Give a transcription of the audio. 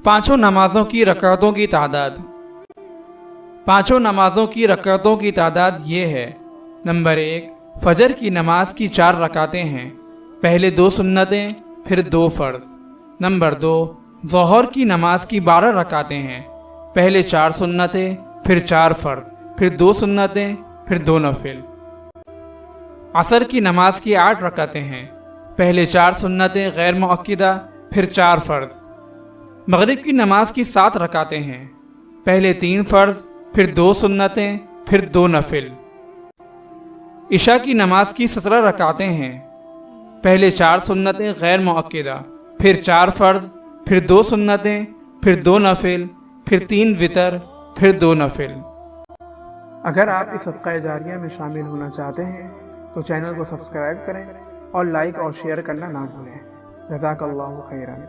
पांचों नमाजों की रकातों की तादाद। पांचों नमाजों की रकातों की तादाद ये है। नंबर 1, फजर की नमाज की 4 रकातें हैं, पहले 2 सुन्नतें फिर 2 फ़र्ज़। नंबर 2, ज़ोहर की नमाज की 12 रकातें हैं, पहले 4 सुन्नतें फिर 4 फ़र्ज़ फिर 2 सुन्नतें फिर 2 नफिल। असर की नमाज की 8 रकातें हैं, पहले 4 सुन्नतें गैर मुअक्किदा फिर 4 फ़र्ज़। मगरिब की नमाज की 7 रकातें हैं, पहले 3 फ़र्ज़ फिर 2 सुन्नतें फिर 2 नफिल। इशा की नमाज की 17 रकातें हैं, पहले 4 सुन्नतें गैर मुअक्किदा फिर 4 फ़र्ज़ फिर 2 सुन्नतें फिर 2 नफिल फिर 3 वितर फिर 2 नफिल। अगर आप इस सदका जारिया में शामिल होना चाहते हैं तो चैनल को सब्सक्राइब करें और लाइक और शेयर करना ना भूलें। जज़ाकल्लाहु खैरन।